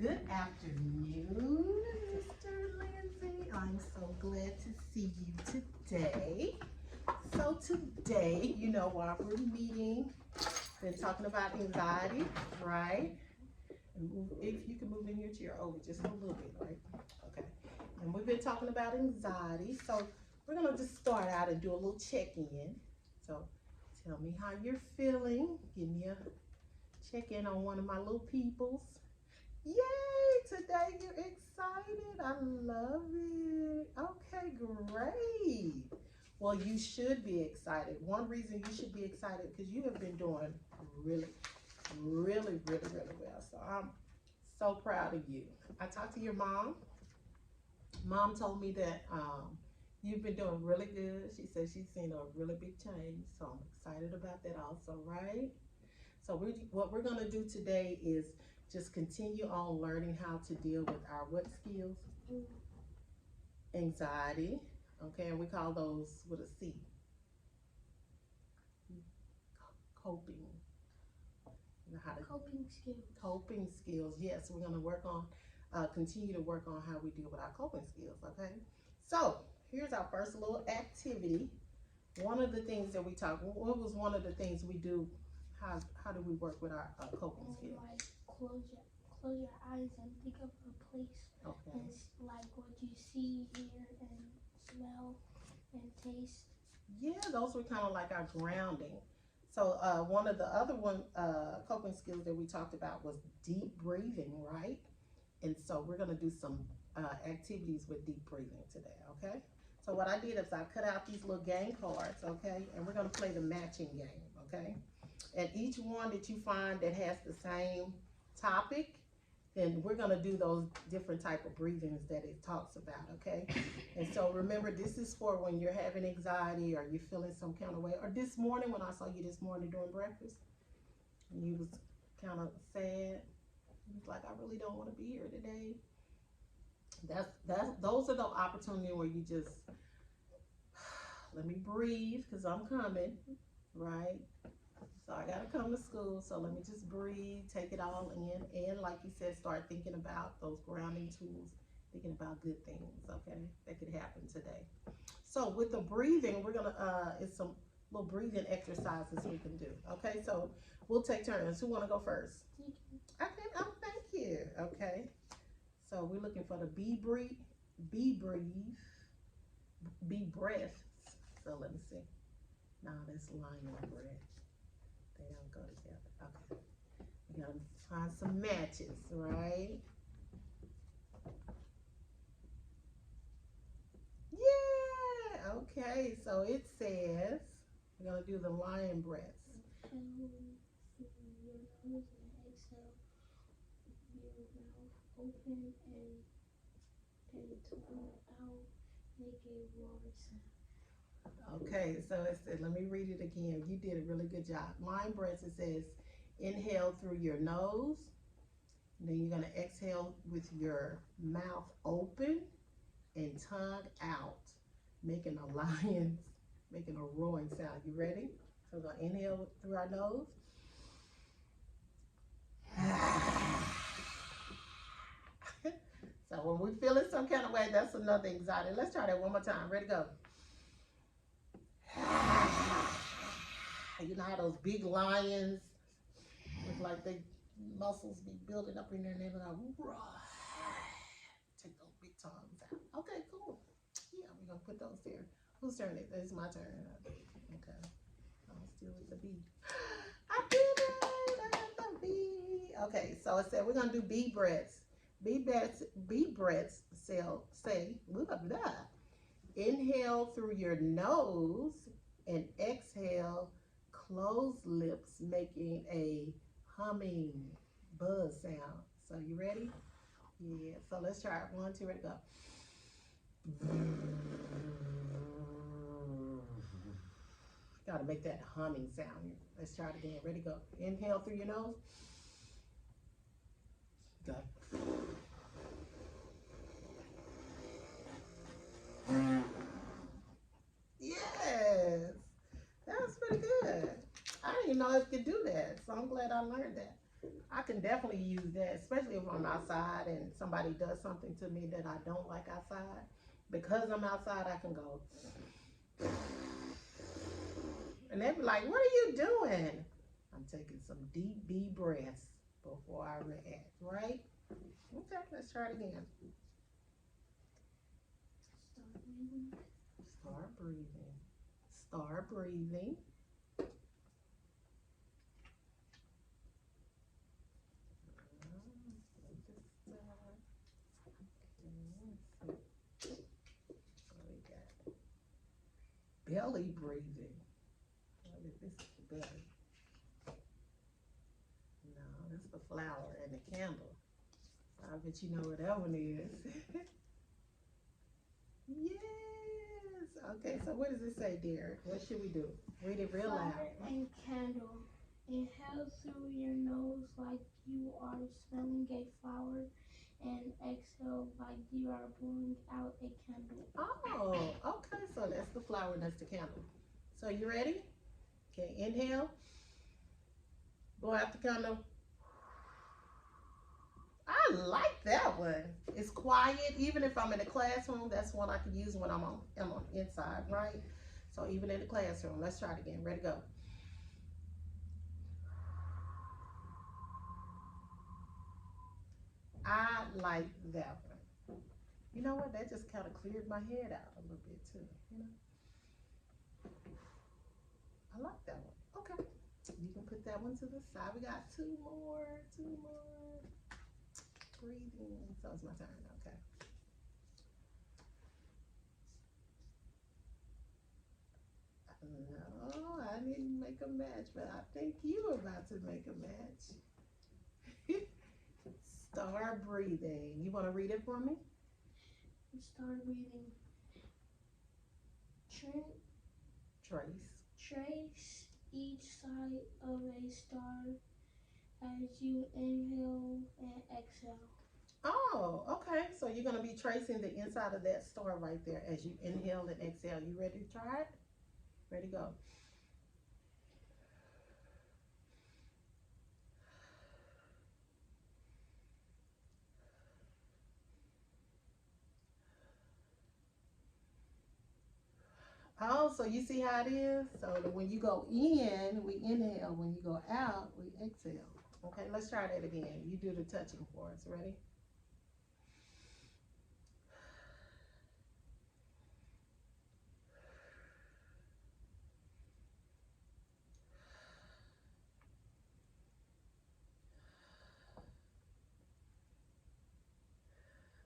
Good afternoon, Mr. Lindsay. I'm so glad to see you today. So today, you know, while we're meeting, been talking about anxiety, right? And if you can move in your chair over just a little bit, right? Okay. And we've been talking about anxiety. So we're gonna just start out and do a little check-in. So tell me how you're feeling. Give me a check-in on one of my little peoples. Yay! Today you're excited. I love it. Okay, great. Well, you should be excited. One reason you should be excited because you have been doing really well. So I'm so proud of you. I talked to your mom. Mom told me that you've been doing really good. She said she's seen a really big change. So I'm excited about that also, right? So what we're gonna do today is just continue on learning how to deal with our what skills? Anxiety. Okay, and we call those with a C. Coping. Coping skills. Coping skills. Yes, we're gonna work on, continue to work on how we deal with our coping skills. Okay. So here's our first little activity. One of the things that we talk. What was one of the things we do? How do we work with our coping skills? Like close your eyes and think of a place. Okay. And it's like what you see, hear, and smell and taste. Yeah, those were kind of like our grounding. So one of the other coping skills that we talked about was deep breathing, right? And so we're gonna do some activities with deep breathing today, okay? So what I did is I cut out these little game cards, okay? And we're gonna play the matching game, okay? And each one that you find that has the same topic, then we're gonna do those different type of breathings that it talks about, okay? And so remember, this is for when you're having anxiety or you're feeling some kind of way. Or this morning, when I saw you this morning during breakfast, and you was kind of sad. You was like, I really don't want to be here today. Those are the opportunities where you just let me breathe because I'm coming, right? So I gotta come to school, so let me just breathe, take it all in, and like you said, start thinking about those grounding tools, thinking about good things, okay, that could happen today. So with the breathing, we're gonna, it's some little breathing exercises we can do, okay? So we'll take turns. Who wanna go first? Okay, oh, thank you, okay. So we're looking for the be breaths. So let me see. No, that's lion breath. They don't go together. Okay. We gotta find some matches, right? Yeah. Okay. So it says we're gonna do the lion breaths. Inhale through your nose and exhale your mouth open and tongue out. Make a roar sound. Okay, so it said, let me read it again. You did a really good job. Lion breaths, it says, inhale through your nose. Then you're going to exhale with your mouth open and tongue out, making making a roaring sound. You ready? So we're going to inhale through our nose. So when we're feeling some kind of way, that's another anxiety. Let's try that one more time. Ready, go. You know how those big lions look like they muscles be building up in there and they're like, take those big tongues out. Okay, cool. Yeah, we're gonna put those there. Whose turn is it? It's my turn. Okay. I'm still with the bee. I did it! I got the bee. Okay, so it said we're gonna do bee breaths. Bee breaths say blah, blah, blah. Inhale through your nose and exhale, closed lips, making a humming buzz sound. So you ready? Yeah, so let's try it. 1, 2, ready, go. Gotta make that humming sound. Let's try it again. Ready, go. Inhale through your nose. Go. Yes, that was pretty good. I didn't even know I could do that, so I'm glad I learned that. I can definitely use that, especially if I'm outside and somebody does something to me that I don't like outside. Because I'm outside, I can go. And they be like, what are you doing? I'm taking some deep B breaths before I react, right? Okay, let's try it again. Start breathing. Start breathing. Start breathing. Belly breathing. This is the belly. No, that's the flower and the candle. I bet you know what that one is. Yes. Okay, so what does it say, Derek? What should we do? Read it real loud. Flower and candle. Inhale through your nose like you are smelling a flower, and exhale like you are blowing out a candle. Oh, okay. So that's the flower and that's the candle. So you ready? Okay, inhale. Blow out the candle. I like that one. It's quiet. Even if I'm in the classroom, that's one I can use when I'm on inside, right? So even in the classroom, let's try it again. Ready to go. I like that one. You know what? That just kind of cleared my head out a little bit too. You know, I like that one. Okay, you can put that one to the side. We got two more. Breathing. So it's my turn. Okay. No, I didn't make a match, but I think you were about to make a match. Start breathing. You want to read it for me? Start breathing. Trace each side of a star as you inhale and exhale. Oh, okay. So you're going to be tracing the inside of that star right there as you inhale and exhale. You ready to try it? Ready to go. Oh, so you see how it is? So when you go in, we inhale. When you go out, we exhale. Okay, let's try that again. You do the touching for us. Ready?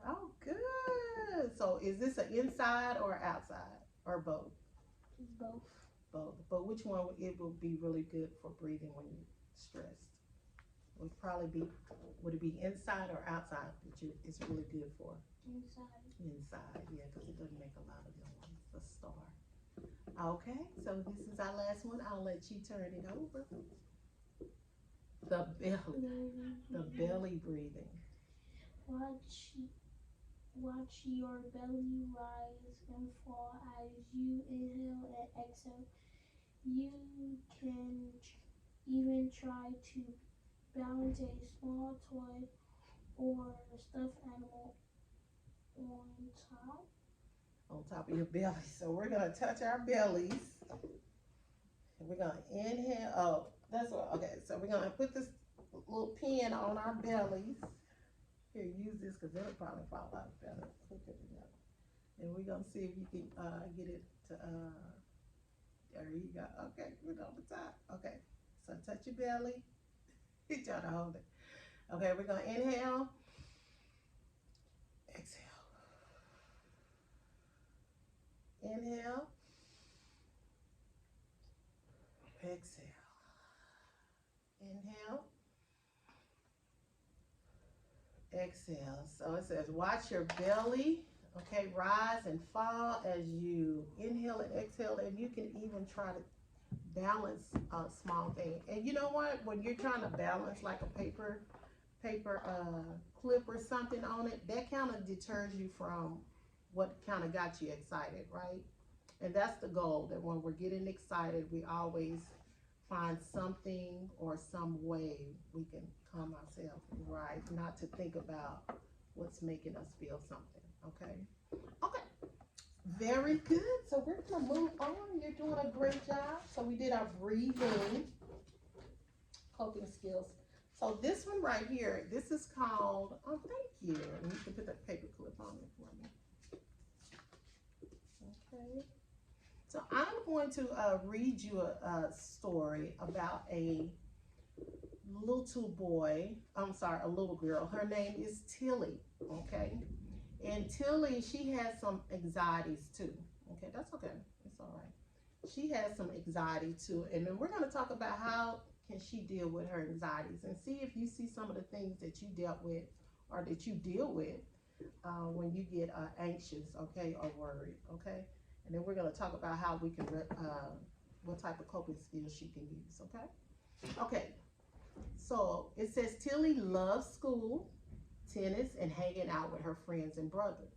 Oh, good. So is this an inside or outside or both? Both. Both. But which one it will be really good for breathing when you're stressed? Would probably be, would it be inside or outside that it's really good for? Inside. Inside, yeah, because it doesn't make a lot of noise. The star. Okay, so this is our last one. I'll let you turn it over. The belly breathing. Watch your belly rise and fall as you inhale and exhale. You can even try to balance a small toy or stuffed animal On top of your belly. So we're gonna touch our bellies. And we're gonna inhale. Oh, that's what. Okay, so we're gonna put this little pin on our bellies. Here, use this because it'll probably fall out better quicker than that. And we're gonna see if you can get it to. There you go. Okay, put it on the top. Okay, so touch your belly. You try to hold it. Okay, we're gonna inhale. Exhale. Inhale. Exhale. Inhale. Exhale. So it says watch your belly, okay, rise and fall as you inhale and exhale, and you can even try to balance a small thing. And you know what? When you're trying to balance like a paper clip or something on it, that kind of deters you from what kind of got you excited, right? And that's the goal, that when we're getting excited, we always find something or some way we can on myself, right? Not to think about what's making us feel something, okay? Okay, very good. So we're gonna move on. You're doing a great job. So we did our breathing, coping skills. So this one right here, this is called, oh, thank you. And you can put that paper clip on it for me. Okay. So I'm going to read you a story about a little boy, a little girl. Her name is Tilly, okay? And Tilly, she has some anxieties too. Okay, that's okay. It's all right. She has some anxiety too. And then we're going to talk about how can she deal with her anxieties and see if you see some of the things that you dealt with or that you deal with when you get anxious, okay, or worried, okay? And then we're going to talk about how we can, what type of coping skills she can use, okay? Okay, so it says Tilly loves school, tennis, and hanging out with her friends and brother.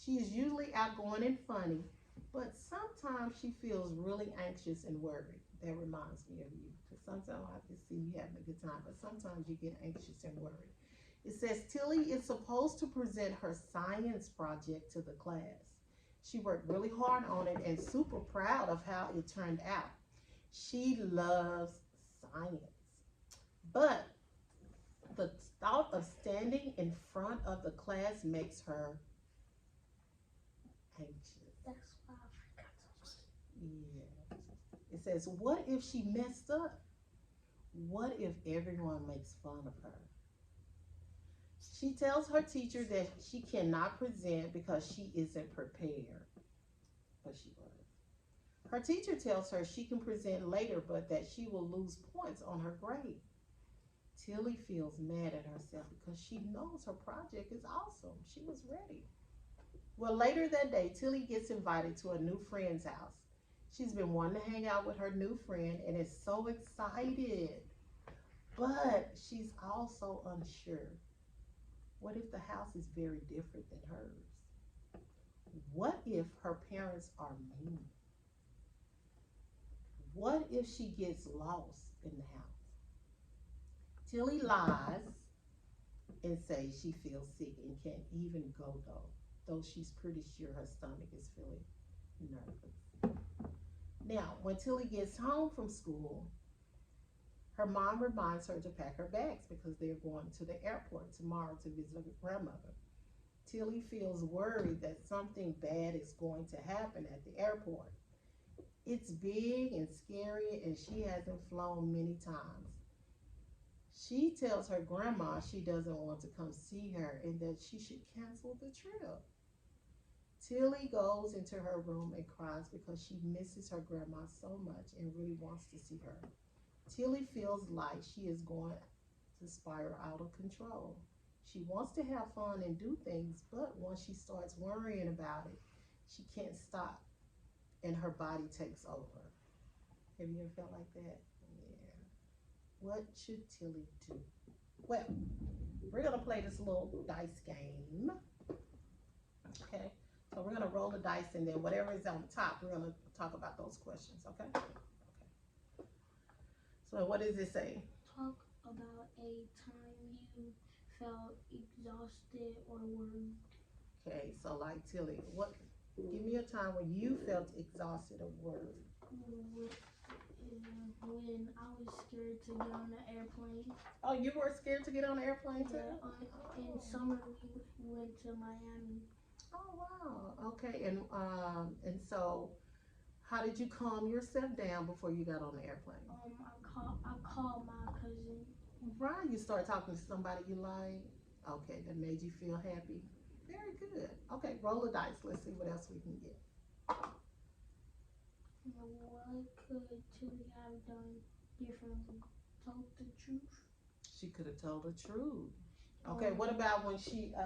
She is usually outgoing and funny, but sometimes she feels really anxious and worried. That reminds me of you, because sometimes I can see you having a good time, but sometimes you get anxious and worried. It says Tilly is supposed to present her science project to the class. She worked really hard on it and super proud of how it turned out. She loves science, but the thought of standing in front of the class makes her anxious. That's why I forgot something. Yeah. It says, what if she messed up? What if everyone makes fun of her? She tells her teacher that she cannot present because she isn't prepared. But she was. Her teacher tells her she can present later, but that she will lose points on her grade. Tilly feels mad at herself because she knows her project is awesome. She was ready. Well, later that day, Tilly gets invited to a new friend's house. She's been wanting to hang out with her new friend and is so excited. But she's also unsure. What if the house is very different than hers? What if her parents are mean? What if she gets lost in the house? Tilly lies and says she feels sick and can't even go though she's pretty sure her stomach is feeling nervous. Now, when Tilly gets home from school, her mom reminds her to pack her bags because they're going to the airport tomorrow to visit her grandmother. Tilly feels worried that something bad is going to happen at the airport. It's big and scary and she hasn't flown many times. She tells her grandma she doesn't want to come see her and that she should cancel the trip. Tilly goes into her room and cries because she misses her grandma so much and really wants to see her. Tilly feels like she is going to spiral out of control. She wants to have fun and do things, but once she starts worrying about it, she can't stop and her body takes over. Have you ever felt like that? Yeah. What should Tilly do? Well, we're going to play this little dice game. Okay? So we're going to roll the dice and then whatever is on top, we're going to talk about those questions, okay? Okay. So what does it say? Talk about a time you felt exhausted or worried. Okay, so like Tilly, give me a time when you felt exhausted or worried. When I was scared to get on the airplane. Oh, you were scared to get on the airplane too? Yeah, in summer we went to Miami. Oh wow. Okay, and so how did you calm yourself down before you got on the airplane? I called my cousin. Right, you start talking to somebody you like. Okay, that made you feel happy. Very good. Okay, roll the dice. Let's see what else we can get. What could Tilly have done differently? Told the truth. She could have told the truth. Okay, what about when Tilly,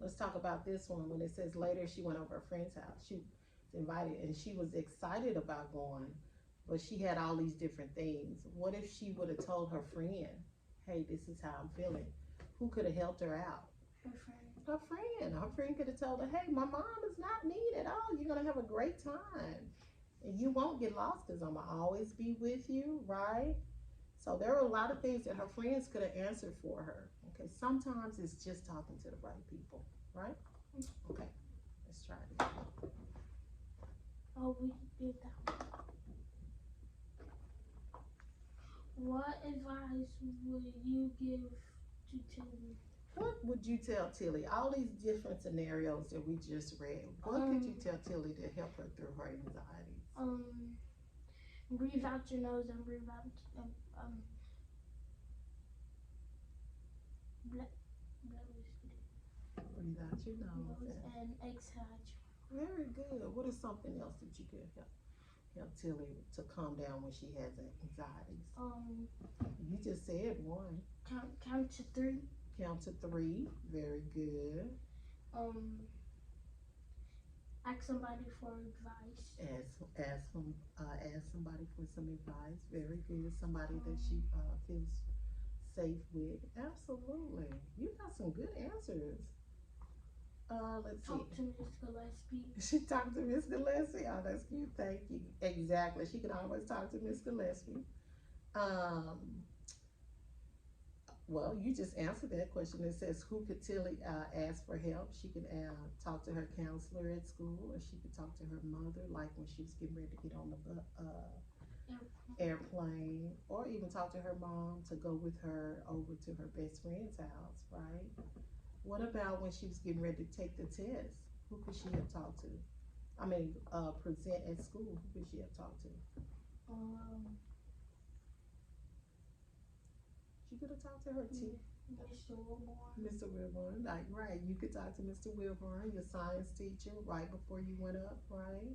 let's talk about this one. When it says later she went over a friend's house. She was invited and she was excited about going, but she had all these different things. What if she would have told her friend, hey, this is how I'm feeling? Who could have helped her out? Her friend. Her friend. Her friend could have told her, hey, my mom is not mean at all. You're going to have a great time. And you won't get lost because I'm gonna always be with you, right? So there are a lot of things that her friends could have answered for her. Okay, sometimes it's just talking to the right people, right? Okay, let's try it again. Oh, we did that. What advice would you give to Tilly? What would you tell Tilly? All these different scenarios that we just read. What could you tell Tilly to help her through her anxieties? Breathe out your nose and breathe out Breathe out your nose. and exhale out your Very good. What is something else that you could help Tilly to calm down when she has anxieties? You just said one. count to 3. Count to 3. Very good. Ask somebody for advice. Ask somebody for some advice. Very good. Somebody that she feels safe with. Absolutely. You got some good answers. Let's Talk see. to Miss Gillespie. She talked to Miss Gillespie. Oh, that's cute. Thank you. Exactly. She can always talk to Miss Gillespie. Well, you just answered that question. It says, who could Tilly ask for help? She could talk to her counselor at school, or she could talk to her mother, like when she was getting ready to get on the airplane, or even talk to her mom to go with her over to her best friend's house, right? What about when she was getting ready to take the test? Who could she have talked to? I mean, present at school. Who could she have talked to? She could have talked to her teacher. Mr. Wilborn. Mr. Wilborn, like, right, you could talk to Mr. Wilborn, your science teacher, right before you went up, right?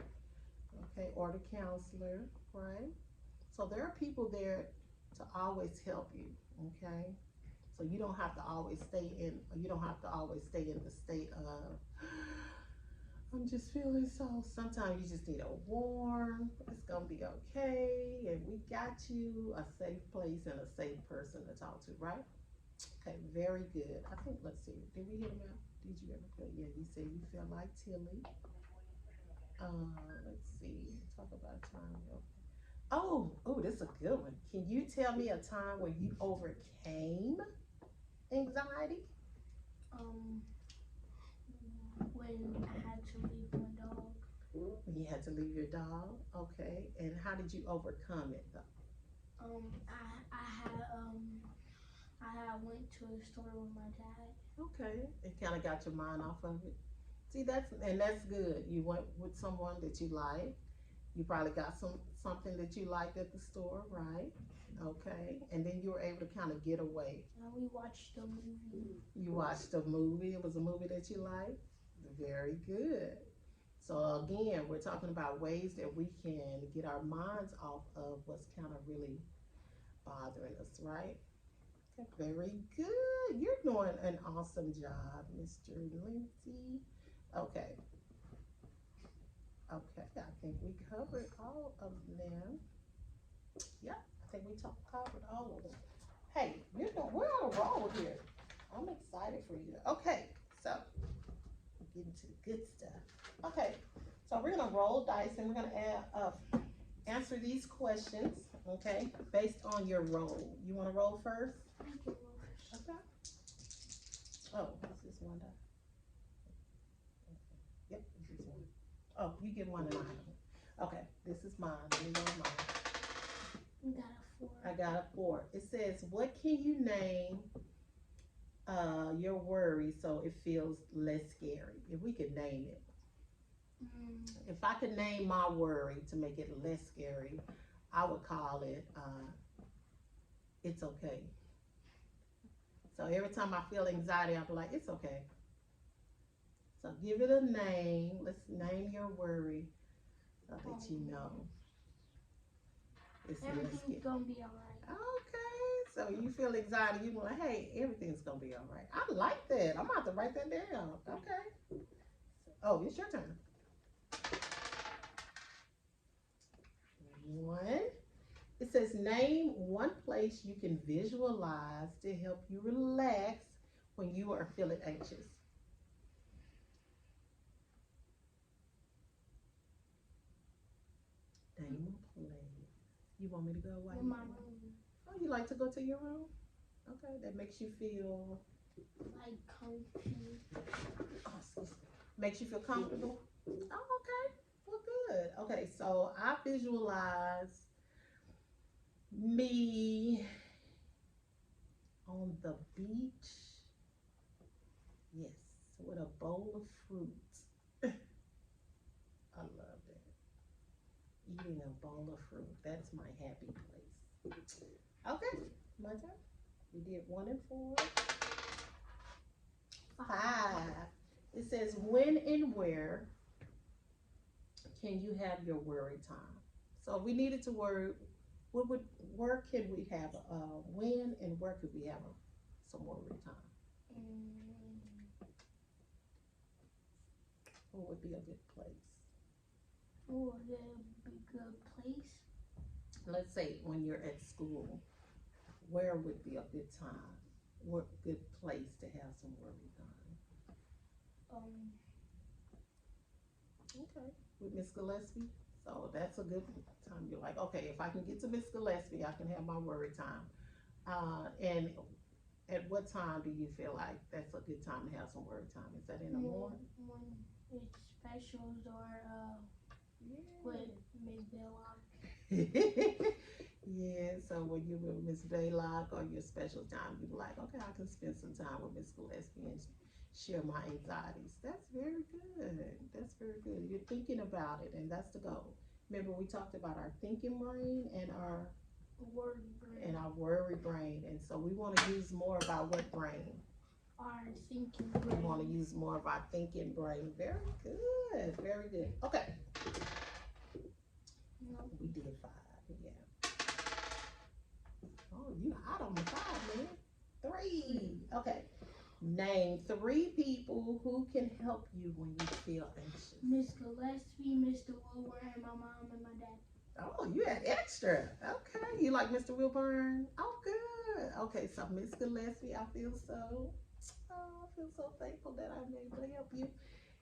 Okay, or the counselor, right? So there are people there to always help you, okay? So you don't have to always stay in the state of, I'm just feeling so. Sometimes you just need a warm, it's gonna be okay, and we got you a safe place and a safe person to talk to, right? Okay, very good. I think, let's see, did we hit him out? Did you ever feel, yeah, you said you feel like Tilly. Let's see, talk about a time. Oh, this is a good one. Can you tell me a time when you overcame anxiety? When I had to leave my dog. When you had to leave your dog, okay. And how did you overcome it though? I had went to a store with my dad. Okay, it kind of got your mind off of it. See, that's good. You went with someone that you like. You probably got something that you liked at the store, right? Okay, and then you were able to kind of get away. And we watched a movie. You watched a movie. It was a movie that you liked. Very good. So again, we're talking about ways that we can get our minds off of what's kind of really bothering us, right? Very good. You're doing an awesome job, Mr. Lindsay. Okay. Okay, I think we covered all of them. Yep, I think we covered all of them. Hey, we're on a roll here. I'm excited for you. Okay, so we're getting to the good stuff. Okay, so we're gonna roll dice and we're gonna answer these questions, okay, based on your roll. You wanna roll first? Okay. Oh, this is one die. Yep, this is one. Oh, you get one and I have one. Okay, this is mine. Let me roll mine. You got a 4. I got a 4. It says, what can you name your worry so it feels less scary? If we could name it. If I could name my worry to make it less scary, I would call it, it's okay. So every time I feel anxiety, I'll be like, it's okay. So give it a name. Let's name your worry so that you know. Everything's gonna be alright. Okay, so you feel anxiety, you're like, hey, everything's gonna be alright. I like that. I'm about to write that down. Okay. Oh, it's your turn. 1. It says, name one place you can visualize to help you relax when you are feeling anxious. You want me to go while in you my go? room. Oh, you like to go to your room? Okay, that makes you feel, Like comfy. oh, excuse me. Makes you feel comfortable? Oh, okay. Well, good. Okay, so I visualize me on the beach. Yes, with a bowl of fruit. I love that. Eating a bowl of fruit. That's my happy place. Okay, my turn. We did 1 and 4. 5. It says, when and where can you have your worry time? So if we needed to worry, where can we have, when and where could we have some worry time? What would be a good place? What would be a good place? Let's say when you're at school, where would be a good time? What good place to have some worry time? Okay, with Miss Gillespie. So that's a good time. You're like, okay, if I can get to Miss Gillespie, I can have my worry time. And at what time do you feel like that's a good time to have some worry time? Is that in the morning? When it's specials or with Miss Belloc. Yeah, so when you're with Miss Baylock or your special time, you're like, okay, I can spend some time with Miss Gillespie and share my anxieties. That's very good. That's very good. You're thinking about it, and that's the goal. Remember, we talked about our thinking brain and our worry brain, and so we want to use more of our what brain? Our thinking We brain. want to use more of our thinking brain. Very good. Very good. Okay. We did 5. Yeah. Oh, you hot on the 5, man. 3. Okay. Name 3 people who can help you when you feel anxious. Miss Gillespie, Mr. Wilbur, and my mom and my dad. Oh, you had extra. Okay. You like Mr. Wilburn? Oh, good. Okay, so Miss Gillespie, I feel so thankful that I'm able to help you.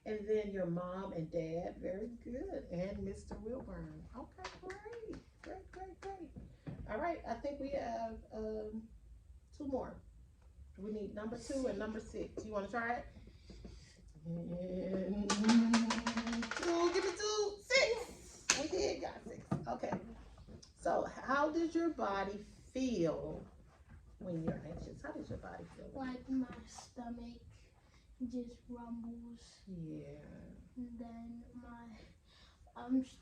And then your mom and dad, very good. And Mr. Wilburn. Okay, great. All right, I think we have 2 more. We need number 2 and number 6. You want to try it? And 2, give me 2, 6. We did got 6. Okay. So how does your body feel when you're anxious? How does your body feel? Like my stomach just rumbles. Yeah. And then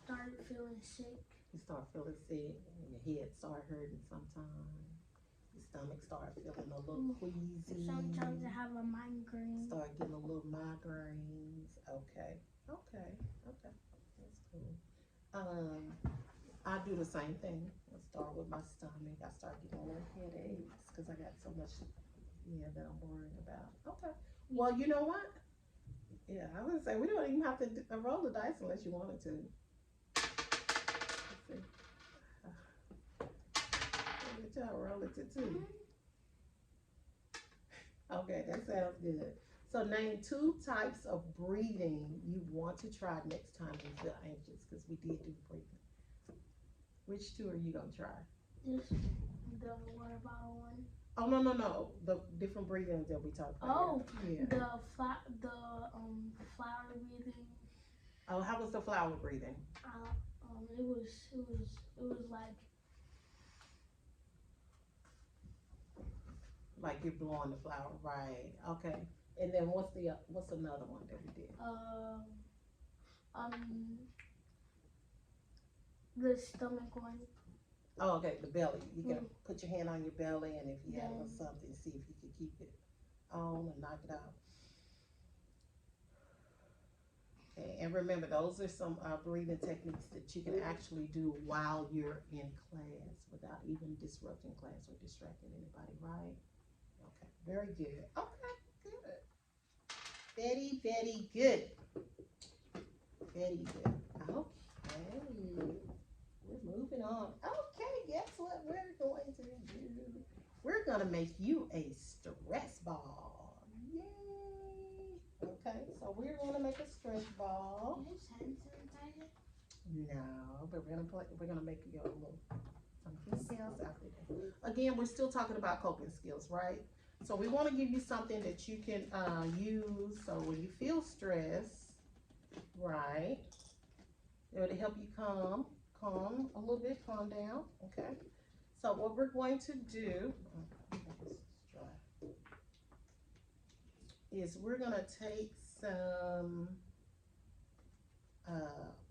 start feeling sick. You start feeling sick, and your head start hurting sometimes. Your stomach start feeling a little queasy. Sometimes I have a migraine. Start getting a little migraines. Okay. That's cool. I do the same thing. I start with my stomach. I start getting a little headaches because I got so much, that I'm worrying about. Okay. Well, you know what? Yeah, I was gonna say we don't even have to roll the dice unless you wanted to. Let's see. Let y'all roll it to 2. Okay, that sounds good. So name 2 types of breathing you want to try next time you feel anxious, because we did do breathing. Which 2 are you gonna try? Just the water bottle one. Oh no. The different breathings that we talked about. Oh, yeah. The flower breathing. Oh, how was the flower breathing? It was like you're blowing the flower, right? Okay. And then what's another one that we did? The stomach one. Oh, okay, the belly. You can put your hand on your belly, and if you have something, see if you can keep it on and knock it out. Okay, and remember, those are some breathing techniques that you can actually do while you're in class without even disrupting class or distracting anybody, right? Okay, very good. Okay, good. Very, very good. Very good. Okay, we're moving on. Okay, guess what we're going to do? We're going to make you a stress ball. Yay! Okay, so we're going to make a stress ball. Is this hand sanitizer? No, but we're gonna make you a little Anything else after that? Again, we're still talking about coping skills, right? So we want to give you something that you can use so when you feel stress, right? It'll help you calm a little bit, calm down, okay? So what we're going to do is we're gonna take some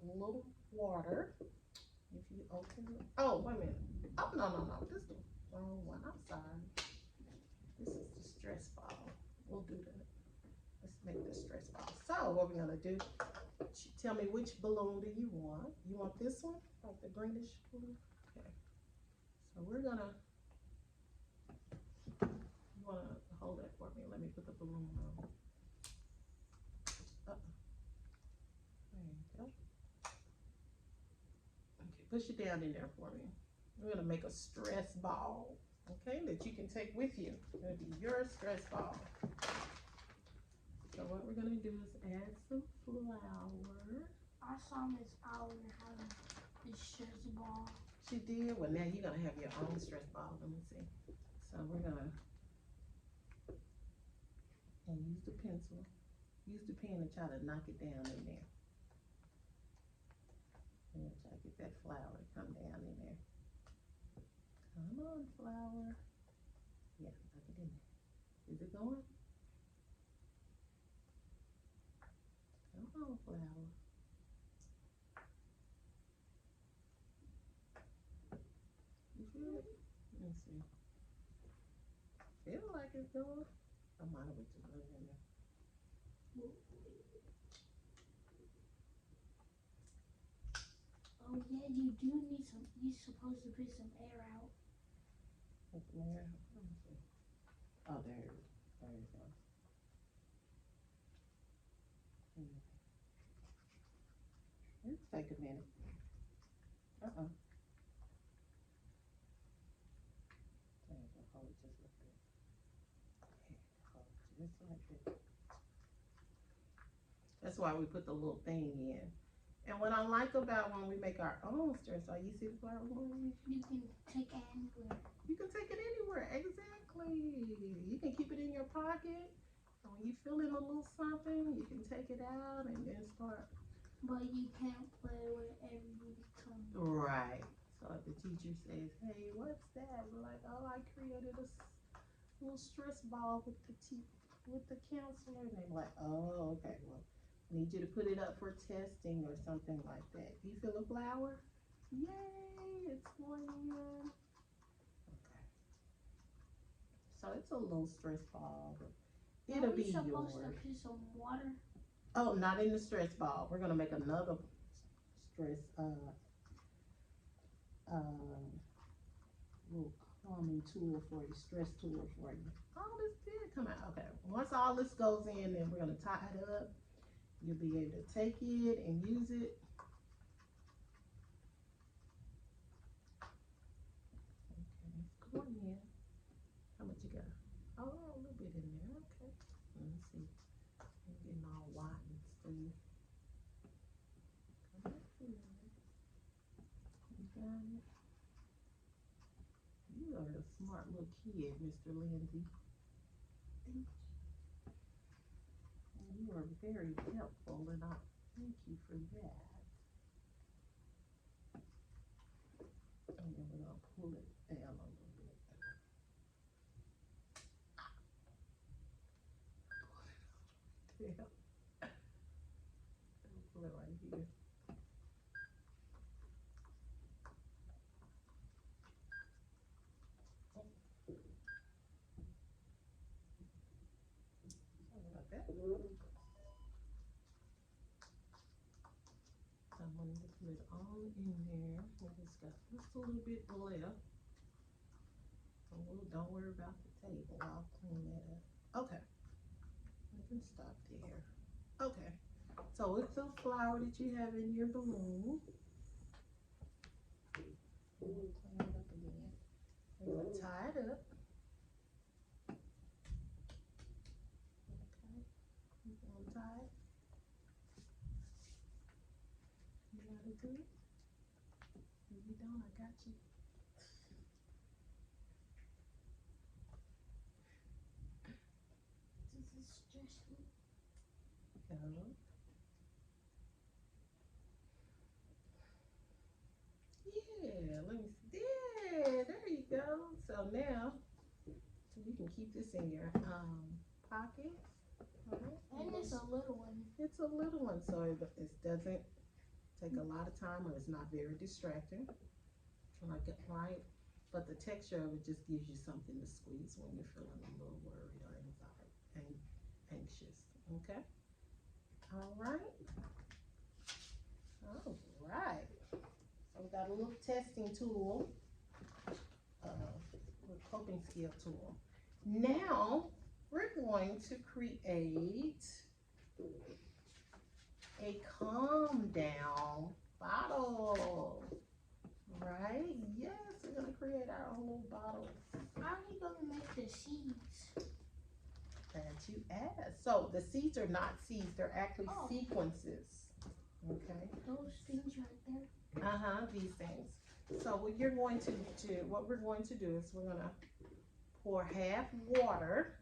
little water. If you open it, oh, wait a minute. Oh, no, this is the wrong one, I'm sorry. This is the stress ball. We'll do that. Let's make the stress ball. So what we're gonna do, tell me which balloon do you want? You want this one, like the greenish balloon? Okay. So we're gonna, you wanna hold that for me. Let me put the balloon on. There you go. Okay, push it down in there for me. We're gonna make a stress ball, okay, that you can take with you. It's gonna be your stress ball. So what we're gonna do is add some flour. I saw Miss Allen having this stress ball. She did? Well, now you're gonna have your own stress ball. Let me see. So we're gonna, and use the pencil. Use the pen and try to knock it down in there. And try to get that flour to come down in there. Come on, flour. Yeah, knock it in there. Is it going? Come on, flour. You feel it? Let me see. Feel like it's going. I might have put too much in there. Oh yeah, you do need some. You're supposed to put some air out. Put some air. Let me see. Oh, there it is. There you go. It'll take a minute. There you go. Hold it just like that. Hold it just like that. That's why we put the little thing in. And what I like about when we make our own stress ball, you see the flour one? You can take it anywhere. You can take it anywhere, exactly. You can keep it in your pocket. And when you're feeling a little something, you can take it out and then start. But you can't play with everybody's tongue. Right. So if the teacher says, hey, what's that? We're like, oh, I created a little stress ball with the counselor. And they're like, oh, okay, well, I need you to put it up for testing or something like that. Do you feel a flower? Yay, it's going in. Okay. So it's a little stress ball, but it'll be yours. Are we supposed to put some water? Oh, not in the stress ball. We're gonna make another stress little calming tool for you, stress tool for you. All this did come out. Okay. Once all this goes in, then we're gonna tie it up. You'll be able to take it and use it. Okay, it's going in. How much you got? Oh, a little bit in there. Okay. Let me see. I'm getting all white and stuff. Come back here. You got it. You are a smart little kid, Mr. Lindsay. Thank you. You are very helpful, and I thank you for that. And then we're gonna pull it down a little bit. Pull it down. Pull it right here. Sorry about that. I'm going to put it all in there. We just got just a little bit left. Don't worry about the table. I'll clean that up. Okay. We can stop there. Okay. So with the flour that you have in your balloon, we'll clean it up again. We're going to tie it up. Okay. You're going to tie it. You got it good? If you don't, I got you. stressful. Yeah, let me see. Yeah, there you go. So now you can keep this in your pocket. And it's a little one. It's a little one, so it doesn't take a lot of time, or it's not very distracting. Like it, right? But the texture of it just gives you something to squeeze when you're feeling a little worried or anxious. Okay. All right. All right. So we got a little testing tool, a coping skill tool. Now we're going to create a calm down bottle. Right? Yes, we're gonna create our own little bottle How are you gonna make the seeds? that you asked. So the seeds are not seeds; they're actually Oh. sequences. Okay. Those things right there. These things. So what you're going to do, what we're going to do is we're gonna pour half water.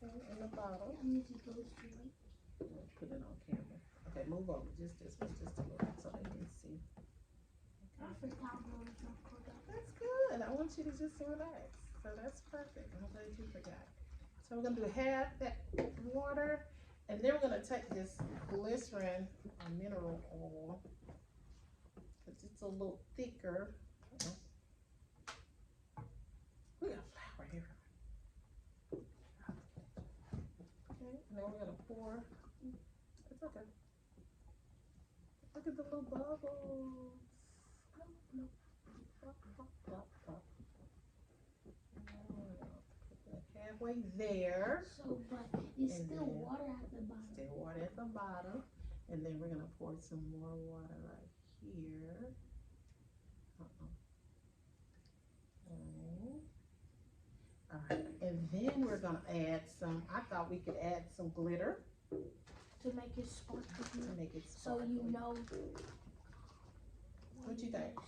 Okay, in the bottle. I need to go straight. Put it on camera. Okay, move over just this way, just a little, so they can see. I forgot what was my code. That's good. I want you to just relax. So that's perfect. I'm glad you forgot. So we're gonna do half that water, and then we're gonna take this glycerin or mineral oil, because it's a little thicker. We got flour here. Okay, and then we're gonna pour. It's okay. Look at the little bubbles. Pop, pop, pop, pop. Put that halfway there. So, but it's And still then- water at the bottom. Still water at the bottom. And then we're gonna pour some more water right here. Alright, and then we're gonna add some, I thought we could add some glitter To make it sparkly. to make it So sparkly. you know. What you think?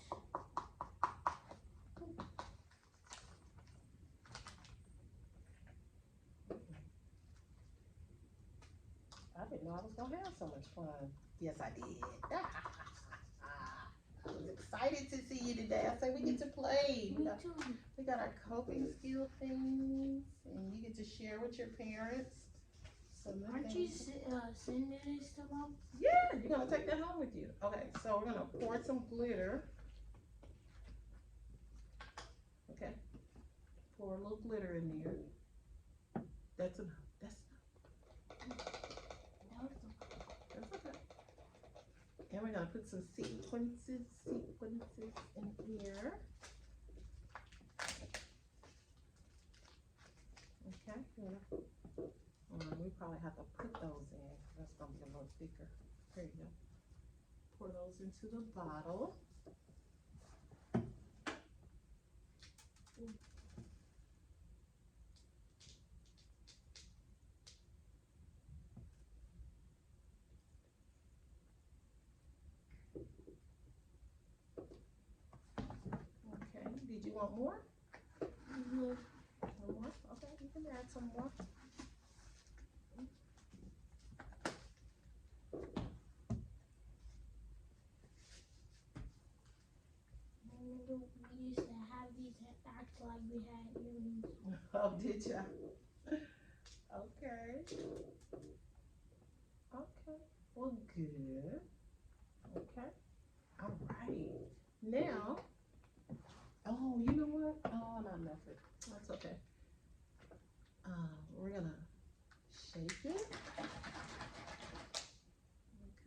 I didn't know I was gonna have so much fun. Yes, I did. I was excited to see you today. I said we get to play. Me too. We got our coping skill things, and you get to share with your parents. Some of the Aren't you things. sending this to mom? Yeah, you're gonna take that home with you. Okay, so we're gonna pour some glitter. Okay, pour a little glitter in there. That's enough. That's okay. And we're gonna put some sequences in here. Okay, we probably have to put those in. That's gonna be a little thicker. There you go. Pour those into the bottle. Okay, did you want more? No. One more? Okay, you can add some more. We used to have these act like we had earrings. Oh, did ya? Okay. Okay. Well, good. Okay. All right. Now, oh, you know what? Oh, not nothing. That's okay. We're gonna shake it.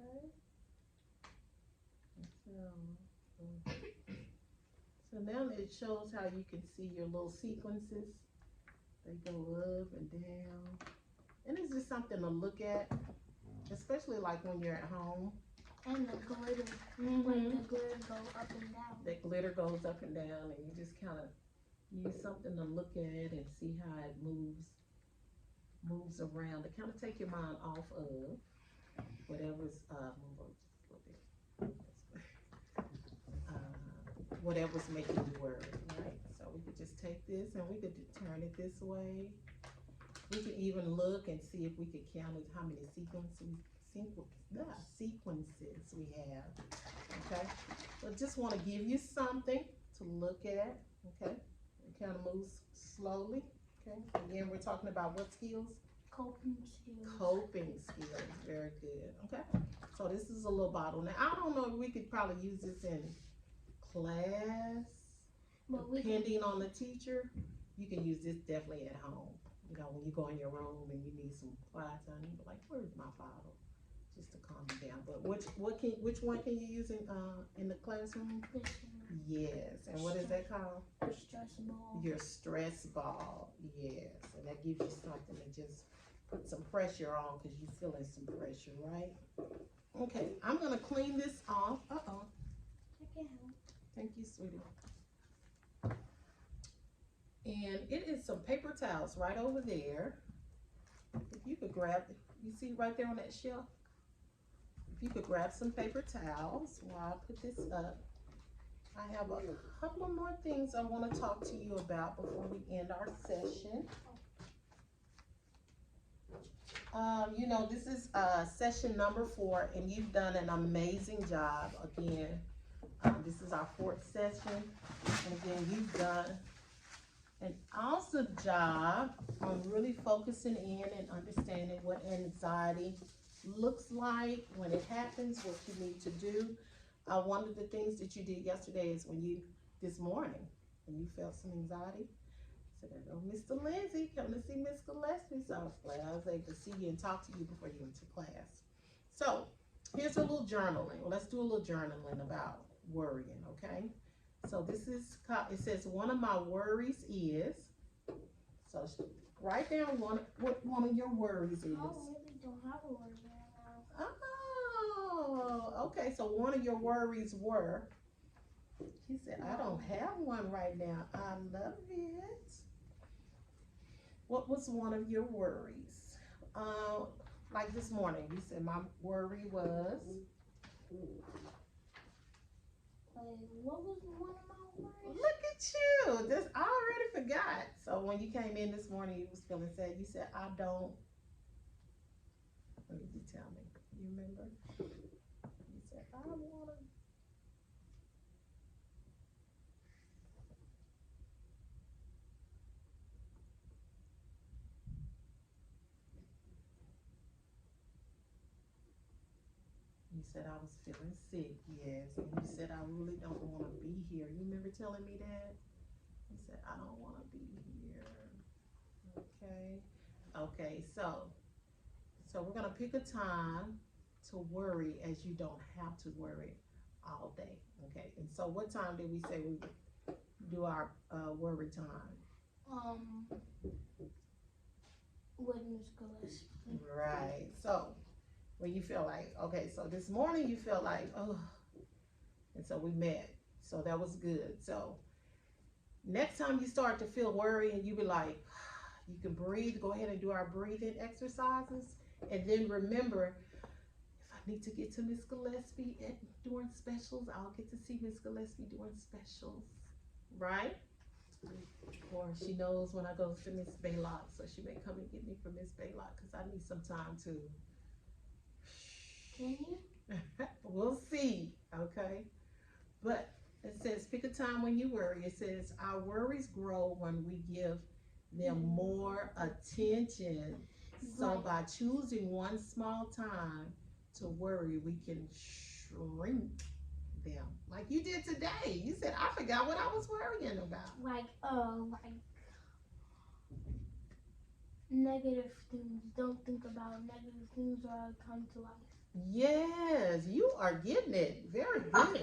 Okay. So now it shows how you can see your little sequences. They go up and down. And it's just something to look at, especially like when you're at home. And the glitter. Mm-hmm. Like the glitter go up and down. The glitter goes up and down, and you just kind of use something to look at and see how it moves around to kind of take your mind off of whatever's move over just a little bit. Whatever's making you worry, right? So we could just take this and we could turn it this way. We could even look and see if we could count how many sequences we have. Okay, so just want to give you something to look at. Okay, it kind of moves slowly. Okay, again, we're talking about what skills? Coping skills. Coping skills. Very good. Okay, so this is a little bottle. Now I don't know if we could probably use this in class, But depending on the teacher. You can use this definitely at home. You know, when you go in your room and you need some quiet time, you're like, "Where's my bottle?" Just to calm you down. But which one can you use in the classroom? Yes. And what is that called? Your stress ball. Your stress ball. Yes. And that gives you something to just put some pressure on because you're feeling some pressure, right? Okay, I'm gonna clean this off. Uh-oh. I can help. Thank you, sweetie. And it is some paper towels right over there. If you could grab, you see right there on that shelf? If you could grab some paper towels while I put this up. I have a couple of more things I want to talk to you about before we end our session. You know, this is session number 4, and you've done an amazing job. Again, this is our 4th session, and again, you've done an awesome job on really focusing in and understanding what anxiety looks like when it happens, what you need to do. One of the things that you did yesterday is this morning, when you felt some anxiety, I said, "Oh, Mr. Lindsay, come to see Miss Gillespie." So I was glad I was able to see you and talk to you before you went to class. So here's a little journaling. Let's do a little journaling about worrying, okay? So this is, it says, one of my worries is, so write down what one of your worries is. I really don't have a worry right now. Oh, okay, so one of your worries were, he said, I don't have one right now. I love it. What was one of your worries? Like this morning, you said my worry was? What was one of my worries? Look at you. This I already forgot. So when you came in this morning, you was feeling sad. You said, I don't. What did you tell me? You remember? You said, I don't want to. You said I was feeling sick, yes. And you said I really don't want to be here. You remember telling me that? You said I don't want to be here. Okay. Okay, so we're gonna pick a time to worry as you don't have to worry all day. Okay. And so what time did we say we would do our worry time? With Miss Gillespie. Right. So when you feel like, okay, so this morning you feel like, oh, and so we met. So that was good. So next time you start to feel worried and you be like, you can breathe, go ahead and do our breathing exercises. And then remember, if I need to get to Miss Gillespie during specials, I'll get to see Miss Gillespie during specials, right? Or she knows when I go to Miss Baylock, so she may come and get me from Miss Baylock because I need some time to. Can you? We'll see, okay? But it says, pick a time when you worry. It says, our worries grow when we give them more attention. So by choosing one small time to worry, we can shrink them. Like you did today. You said, I forgot what I was worrying about. Like negative things. Don't think about negative things or it'll come to life. Yes, you are getting it. Very good.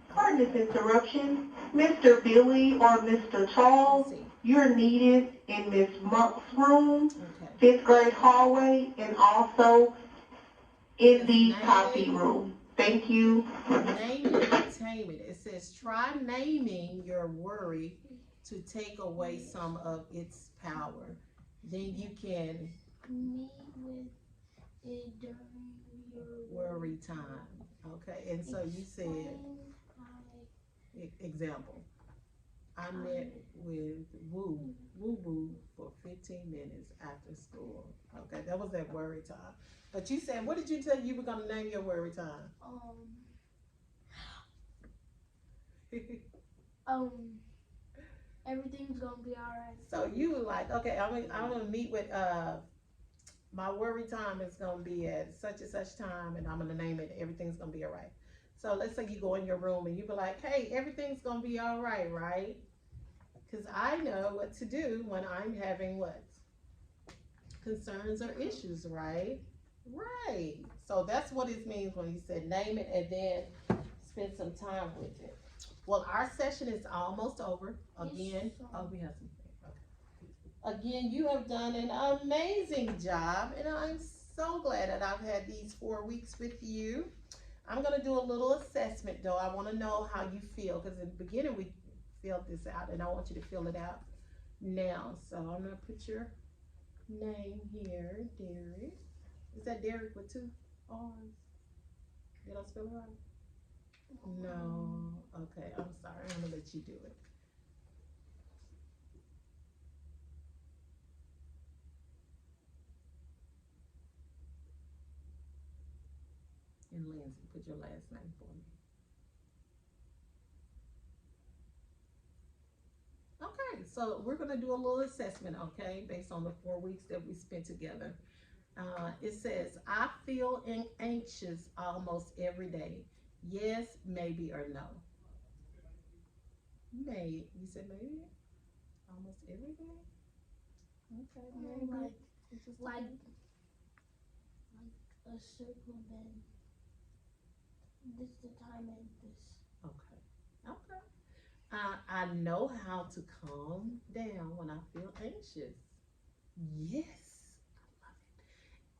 Pardon this interruption. Mr. Billy or Mr. Charles, you're needed in Miss Monk's room, 5th grade hallway, and also in the copy room. Thank you. Name it and tame it. It says, try naming your worry to take away some of its power. Then you can meet with it during your worry time. Okay, and so you said, example, I met with Woo for 15 minutes after school. Okay, that was that worry time. But you said, what did you tell you were gonna name your worry time? Everything's gonna be alright. So you were like, okay, I'm gonna meet with my worry time is gonna be at such and such time, and I'm gonna name it. Everything's gonna be alright. So let's say you go in your room and you be like, hey, everything's gonna be alright, right? Because I know what to do when I'm having what? Concerns or issues, right? Right. So that's what it means when you said name it and then spend some time with it. Well, our session is almost over. Again, we have some. Okay. Again, you have done an amazing job, and I'm so glad that I've had these 4 weeks with you. I'm gonna do a little assessment though. I wanna know how you feel, because in the beginning we filled this out, and I want you to fill it out now. So I'm gonna put your name here, Derek. Is that Derek with 2 R's? Did I spell it right? No. Okay, I'm sorry. I'm gonna let you do it. And Lindsay, put your last name for me. Okay, so we're gonna do a little assessment, okay, based on the 4 weeks that we spent together. It says, I feel anxious almost every day. Yes, maybe, or no. Maybe. You said maybe? Almost every day? Okay, maybe. Like a circle, then this the time and this. Okay. Okay. I know how to calm down when I feel anxious. Yes. I love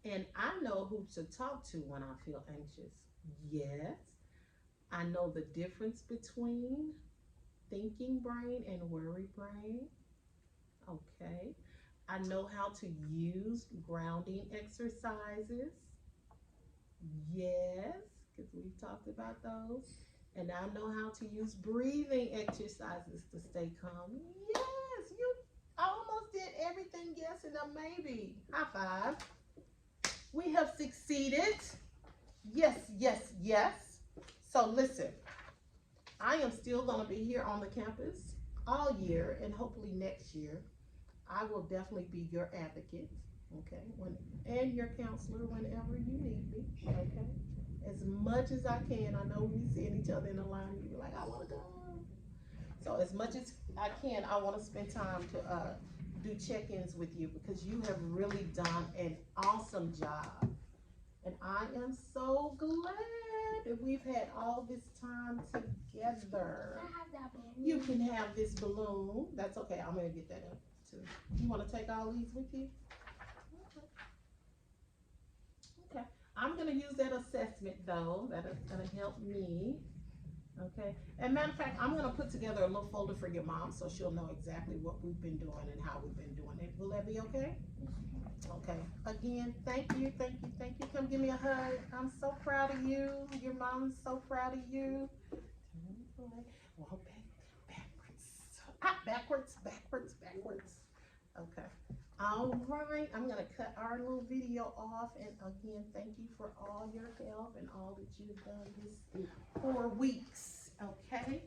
it. And I know who to talk to when I feel anxious. Yes. I know the difference between thinking brain and worry brain. Okay. I know how to use grounding exercises. Yes, because we've talked about those. And I know how to use breathing exercises to stay calm. Yes, you almost did everything yes and a maybe. High five. We have succeeded. Yes, yes, yes. So listen, I am still going to be here on the campus all year, and hopefully next year I will definitely be your advocate, okay, and your counselor whenever you need me, okay, as much as I can. I know when you see each other in the line, you be like, I want to go. So as much as I can, I want to spend time to do check-ins with you, because you have really done an awesome job. And I am so glad that we've had all this time together. I have that balloon. You can have this balloon. That's okay. I'm going to get that up too. You want to take all these with you? Okay. I'm going to use that assessment though. That is going to help me. Okay. And matter of fact, I'm going to put together a little folder for your mom so she'll know exactly what we've been doing and how we've been doing it. Will that be okay? Okay. Again, thank you, thank you, thank you. Come give me a hug. I'm so proud of you. Your mom's so proud of you. Walk backwards. Backwards, backwards, backwards. Okay. All right. I'm going to cut our little video off. And again, thank you for all your help and all that you've done this 4 weeks. Okay.